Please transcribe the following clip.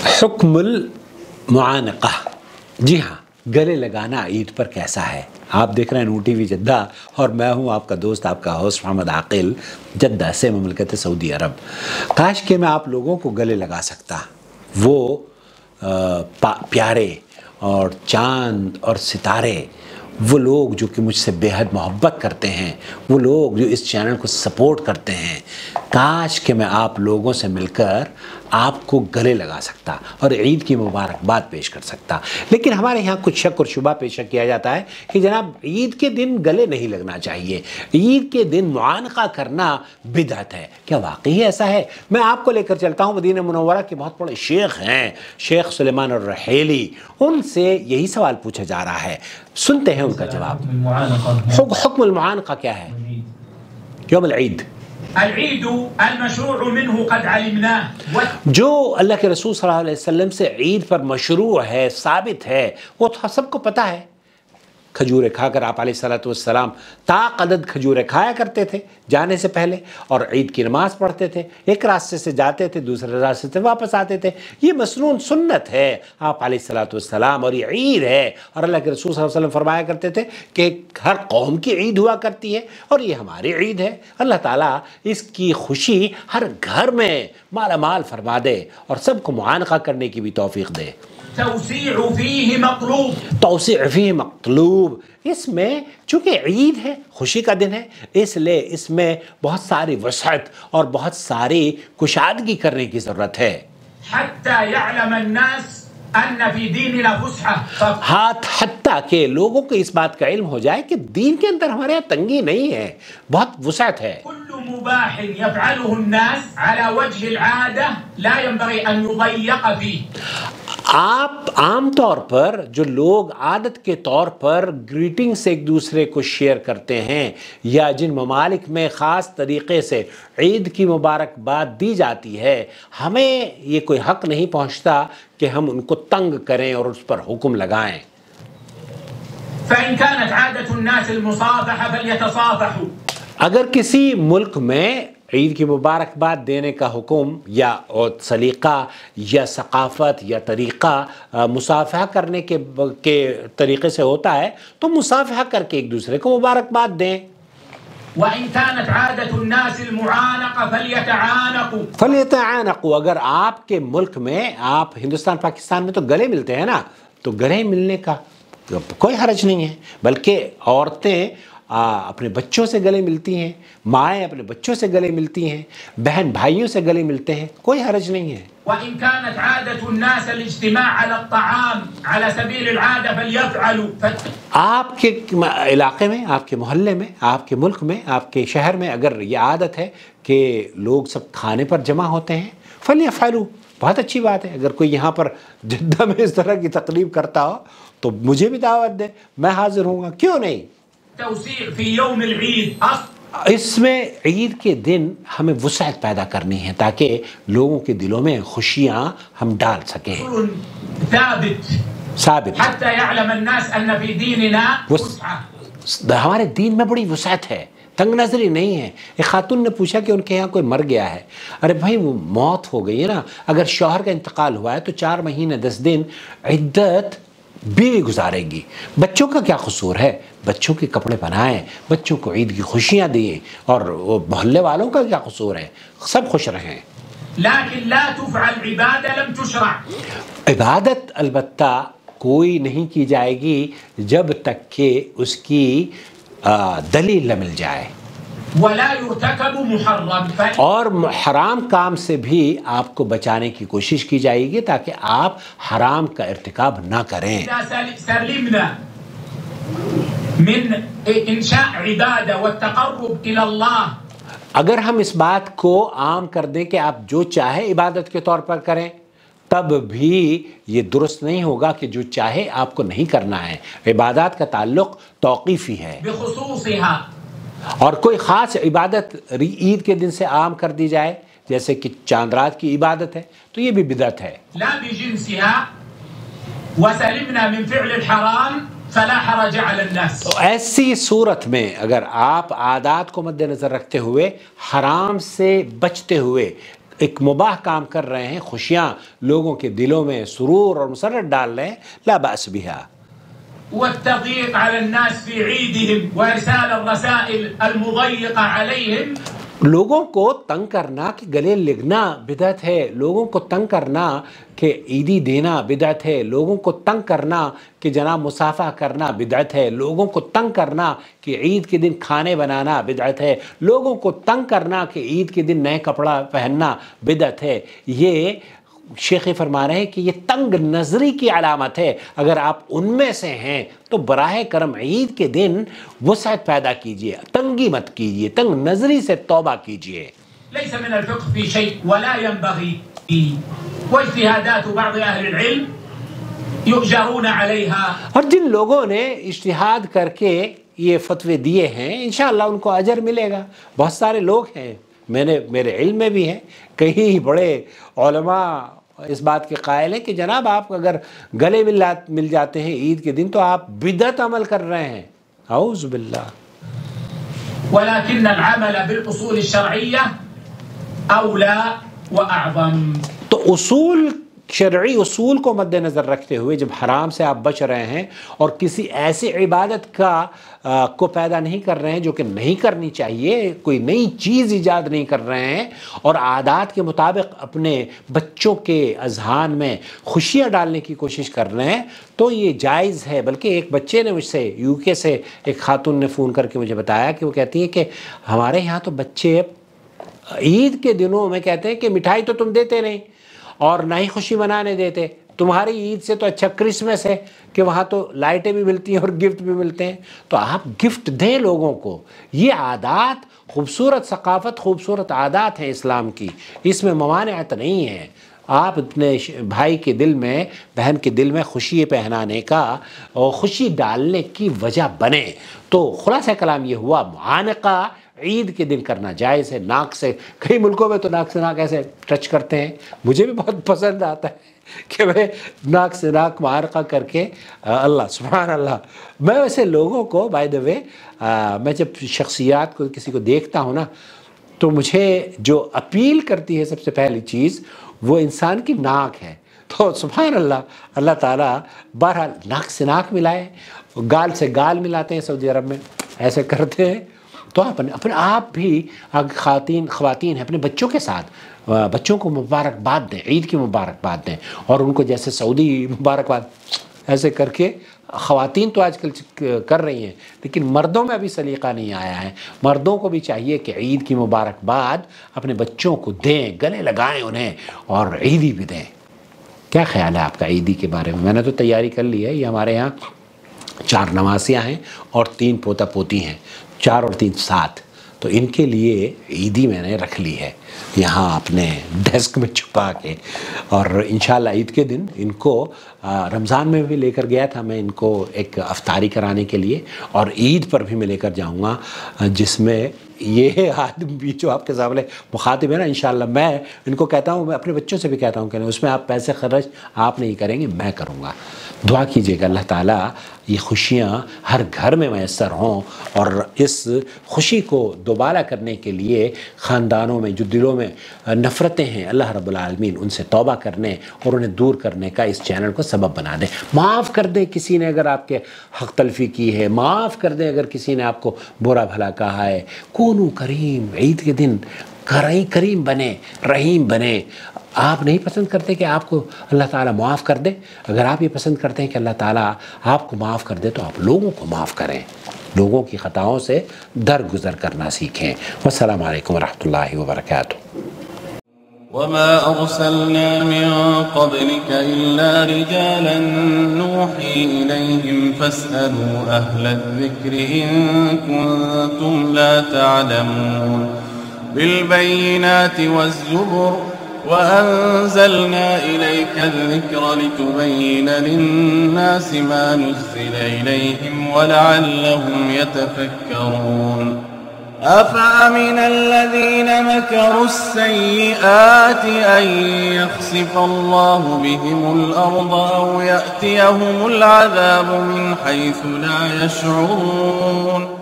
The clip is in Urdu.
حکم المعانقہ، جی ہاں، گلے لگانا عید پر کیسا ہے؟ آپ دیکھ رہے ہیں نور ٹی وی جدہ اور میں ہوں آپ کا دوست، آپ کا ہوسٹ محمد عاقل، جدہ سے، مملکت سعودی عرب۔ کاش کہ میں آپ لوگوں کو گلے لگا سکتا، وہ پیارے اور چاند اور ستارے، وہ لوگ جو کہ مجھ سے بے حد محبت کرتے ہیں، وہ لوگ جو اس چینل کو سپورٹ کرتے ہیں، کاش کہ میں آپ لوگوں سے مل کر آپ کو گلے لگا سکتا اور عید کی مبارکباد پیش کر سکتا۔ لیکن ہمارے یہاں کچھ شک اور شبہ پیش کیا جاتا ہے کہ جناب عید کے دن گلے نہیں لگنا چاہیے، عید کے دن معانقہ کرنا بدعت ہے۔ کیا واقعی ایسا ہے؟ میں آپ کو لے کر چلتا ہوں مدینہ منورہ کے بہت بڑے شیخ ہیں، شیخ سلیمان الرحیلی، ان سے یہی سوال پوچھا جا رہا ہے، سنتے ہیں ان کا جواب۔ حکم المعانقہ کیا ہے؟ یوم العید، العید المشروع منه قد علمناه، جو اللہ کے رسول صلی اللہ علیہ وسلم سے عید پر مشروع ہے، ثابت ہے، وہ تو سب کو پتہ ہے۔ کھجورے کھا کر آپ علیہ السلام تا قدد کھجورے کھایا کرتے تھے جانے سے پہلے، اور عید کی نماز پڑھتے تھے، ایک راستے سے جاتے تھے، دوسرے راستے سے واپس آتے تھے۔ یہ مسنون سنت ہے آپ علیہ السلام، اور یہ عید ہے، اور اللہ کے رسول صلی اللہ علیہ وسلم فرمایا کرتے تھے کہ ہر قوم کی عید ہوا کرتی ہے اور یہ ہماری عید ہے۔ اللہ تعالیٰ اس کی خوشی ہر گھر میں مالا مال فرما دے اور سب کو معانقہ کرنے کی بھی توفیق دے۔ توسیع فیہ مطلوب، توسیع فیہ مطلوب، اس میں چونکہ عید ہے، خوشی کا دن ہے، اس لیے اس میں بہت ساری وسعت اور بہت ساری کشادگی کرنے کی ضرورت ہے۔ حتی یعلم الناس ان فی دیننا فسحہ، حتیٰ کہ لوگوں کو اس بات کا علم ہو جائے کہ دین کے اندر ہمارے یہاں تنگی نہیں ہے، بہت وسعت ہے۔ کل مباح یفعلہ الناس علی وجہ العادہ لا ينبغی ان یضیق فیہ۔ آپ عام طور پر جو لوگ عادت کے طور پر گریٹنگ سے ایک دوسرے کو شیئر کرتے ہیں، یا جن ممالک میں خاص طریقے سے عید کی مبارکباد دی جاتی ہے، ہمیں یہ کوئی حق نہیں پہنچتا کہ ہم ان کو تنگ کریں اور اس پر حکم لگائیں۔ فإن كانت عادة الناس المصافحة فليتصافحوا، اگر کسی ملک میں عید کی مبارکباد دینے کا حکم یا سلیقہ یا ثقافت یا طریقہ مصافحہ کرنے کے طریقے سے ہوتا ہے تو مصافحہ کر کے ایک دوسرے کو مبارکباد دیں۔ وَإِن كَانَتْ عَادَةُ النَّاسِ الْمُعَانَقَةَ فَلْيَتَعَانَقُوا، فَلْيَتَعَانَقُوا، اگر آپ کے ملک میں، آپ ہندوستان پاکستان میں تو گلے ملتے ہیں نا، تو گلے ملنے کا کوئی حرج نہیں ہے، بلکہ عورتیں اپنے بچوں سے گلے ملتی ہیں، مائیں اپنے بچوں سے گلے ملتی ہیں، بہن بھائیوں سے گلے ملتے ہیں، کوئی حرج نہیں ہے۔ وَإِن كَانَتْ عَادَةُ النَّاسِ الاجتماع عَلَى الطَّعَامِ عَلَى سَبِيلِ الْعَادَةِ فَلْيَفْعَلُوا، آپ کے علاقے میں، آپ کے محلے میں، آپ کے ملک میں، آپ کے شہر میں اگر یہ عادت ہے کہ لوگ سب کھانے پر جمع ہوتے ہیں، فَلْيَفْعَلُوا، بہت اچھی بات ہے۔ اگر کوئی یہاں پر جدہ میں اس طرح کی تقریب کرتا ہو تو مجھے بھی دعوت دے، میں حاضر ہوں گا، کیوں نہیں۔ توسیع فی یوم العید، اس میں عید کے دن ہمیں وسعت پیدا کرنی ہے تاکہ لوگوں کے دلوں میں خوشیاں ہم ڈال سکیں۔ ثابت، حتی یعلم الناس ان فی دیننا وسعہ، ہمارے دین میں بڑی وسعت ہے، تنگ نظری نہیں ہے۔ ایک خاتون نے پوچھا کہ ان کے یہاں کوئی مر گیا ہے، ارے بھائی وہ موت ہو گئی ہے نا، اگر شوہر کا انتقال ہوا ہے تو 4 مہینے 10 دن عدت بیوی گزارے گی۔ بچوں کا کیا قصور ہے؟ بچوں کے کپڑے بنائیں، بچوں کو عید کی خوشیاں دیں، اور محلے والوں کا کیا قصور ہے؟ سب خوش رہیں۔ لیکن لا تفعل عبادہ لم تشرع، عبادت البتہ کوئی نہیں کی جائے گی جب تک کہ اس کی دلیل نہ مل جائے، ولا يرتكب محرم، اور حرام کام سے بھی آپ کو بچانے کی کوشش کی جائے گی تاکہ آپ حرام کا ارتکاب نہ کریں۔ سلمنا من انشاء عبادہ والتقرب الى اللہ، اگر ہم اس بات کو عام کر دیں کہ آپ جو چاہے عبادت کے طور پر کریں، تب بھی یہ درست نہیں ہوگا کہ جو چاہے آپ کو نہیں کرنا ہے۔ عبادات کا تعلق توقیفی ہے، بخصوصها، اور کوئی خاص عبادت عید کے دن سے عام کر دی جائے جیسے کہ چاند رات کی عبادت ہے تو یہ بھی بدعت ہے۔ لا بجنسها، وسلمنا من فعل الحرام فلا حرج على الناس، ایسی صورت میں اگر آپ عادات کو مد نظر رکھتے ہوئے، حرام سے بچتے ہوئے ایک مباح کام کر رہے ہیں، خوشیاں لوگوں کے دلوں میں سرور اور مسرت ڈال رہے ہیں، لا بأس بها. والتضييق على الناس في عيدهم وإرسال الرسائل المضيقة عليهم. لوگوں کو تنگ کرنا کہ گلے لگنا بدعت ہے، لوگوں کو تنگ کرنا کہ عیدی دینا بدعت ہے، لوگوں کو تنگ کرنا کہ جناب مصافحہ کرنا بدعت ہے، لوگوں کو تنگ کرنا کہ عید کے دن کھانے بنانا بدعت ہے، لوگوں کو تنگ کرنا کہ عید کے دن نئے کپڑا پہننا بدعت ہے. یہ شیخ فرما رہے ہیں کہ یہ تنگ نظری کی علامت ہے. اگر آپ ان میں سے ہیں تو براہ کرم عید کے دن وسعت پیدا کیجئے، تنگی مت کیجئے، تنگ نظری سے توبہ کیجئے. ليس من الفقه في شيء ولا ينبغي واجتهادات بعض أهل العلم يؤجرون عليها. اور جن لوگوں نے اجتہاد کر کے یہ فتوے دیے ہیں انشاءاللہ ان کو اجر ملے گا. بہت سارے لوگ ہیں، میرے علم میں بھی ہیں، کئی بڑے علماء اس بات کے قائل ہیں کہ جناب آپ اگر گلے مل جاتے ہیں عید کے دن تو آپ بدعت عمل کر رہے ہیں. اعوذ باللہ. ولكن العمل بالأصول الشرعية أولى وأعظم. تو شرعی اصول کو مد نظر رکھتے ہوئے جب حرام سے آپ بچ رہے ہیں اور کسی ایسی عبادت کو پیدا نہیں کر رہے ہیں جو کہ نہیں کرنی چاہیے، کوئی نئی چیز ایجاد نہیں کر رہے ہیں اور عادات کے مطابق اپنے بچوں کے اذہان میں خوشیاں ڈالنے کی کوشش کر رہے ہیں تو یہ جائز ہے. بلکہ ایک بچے نے مجھ سے UK سے ایک خاتون نے فون کر کے مجھے بتایا کہ وہ کہتی ہیں کہ ہمارے یہاں تو بچے عید کے دنوں میں کہتے ہیں کہ مٹھائی تو تم دیتے نہیں اور نہ ہی خوشی منانے دیتے، تمہاری عید سے تو اچھا کرسمس ہے کہ وہاں تو لائٹیں بھی ملتی ہیں اور گفٹ بھی ملتے ہیں. تو آپ گفٹ دیں لوگوں کو. یہ عادات خوبصورت ثقافت، خوبصورت عادات ہیں اسلام کی، اس میں ممانعت نہیں ہے. آپ اپنے بھائی کے دل میں، بہن کے دل میں خوشی پہنانے کا اور خوشی ڈالنے کی وجہ بنے. تو خلاصہ کلام یہ ہوا معانقہ عید کے دن کرنا جائز ہے. ناک سے، کئی ملکوں میں تو ناک سے ناک ایسے ٹچ کرتے ہیں، مجھے بھی بہت پسند آتا ہے کہ میں ناک سے ناک معانقہ کر کے اللہ سبحان اللہ. میں ویسے لوگوں کو بائی دا وے میں جب شخصیات کو کسی کو دیکھتا ہوں نا تو مجھے جو اپیل کرتی ہے سب سے پہلی چیز وہ انسان کی ناک ہے. تو سبحان اللہ، اللہ تعالیٰ بہرحال ناک سے ناک ملائے، گال سے گال ملاتے ہیں سعودی عرب میں، ایسے کرتے ہیں. تو اپنے آپ بھی خواتین ہیں اپنے بچوں کے ساتھ بچوں کو مبارکباد دیں، عید کی مبارکباد دیں اور ان کو جیسے سعودی مبارکباد ایسے کر کے. خواتین تو آج کل کر رہی ہیں لیکن مردوں میں ابھی سلیقہ نہیں آیا ہے. مردوں کو بھی چاہیے کہ عید کی مبارکباد اپنے بچوں کو دیں، گلے لگائیں انہیں اور عیدی بھی دیں. کیا خیال ہے آپ کا عیدی کے بارے میں؟ میں نے تو تیاری کر لی ہے. یہ ہمارے یہاں 4 نواسیاں ہیں اور 3 پوتا پوتی ہیں، 4 اور 3 7. تو ان کے لیے عیدی میں نے رکھ لی ہے یہاں اپنے ڈیسک میں چھپا کے. اور انشاءاللہ عید کے دن ان کو رمضان میں بھی لے کر گیا تھا میں ان کو ایک افطاری کرانے کے لیے، اور عید پر بھی میں لے کر جاؤں گا جس میں یہ آدمی بھی جو آپ کے سامنے مخاطب ہے نا انشاءاللہ میں ان کو کہتا ہوں، میں اپنے بچوں سے بھی کہتا ہوں کہ اس میں آپ پیسے خرچ آپ نہیں کریں گے، میں کروں گا. دعا کیجئے گا اللہ تعالیٰ یہ خوشیاں ہر گھر میں میسر ہوں اور اس خوشی کو دوبارہ کرنے کے لیے خاندانوں میں جو دلوں میں نفرتیں ہیں اللہ رب العالمین ان سے توبہ کرنے اور انہیں دور کرنے کا اس چینل کو سبب بنا دے. معاف کر دیں کسی نے اگر آپ کے حق تلفی کی ہے، معاف کر دیں اگر کسی نے آپ کو برا بھلا کہا ہے. کونو کریم، عید کے دن کریم بنے، رحیم بنے. آپ نہیں پسند کرتے کہ آپ کو اللہ تعالیٰ معاف کر دے؟ اگر آپ یہ پسند کرتے ہیں کہ اللہ تعالیٰ آپ کو معاف کر دے تو آپ لوگوں کو معاف کریں، لوگوں کی خطاؤں سے درگزر کرنا سیکھیں. والسلام علیکم ورحمۃ اللہ وبرکاتہ. وما أرسلنا من قبلك إلا رجالا نوحي إليهم فاسألوا أهل الذكر إن كنتم لا تعلمون. بالبينات والزبر وأنزلنا إليك الذكر لتبين للناس ما نزل إليهم ولعلهم يتفكرون. أفأمن الذين مكروا السيئات أن يخسف الله بهم الأرض أو يأتيهم العذاب من حيث لا يشعرون.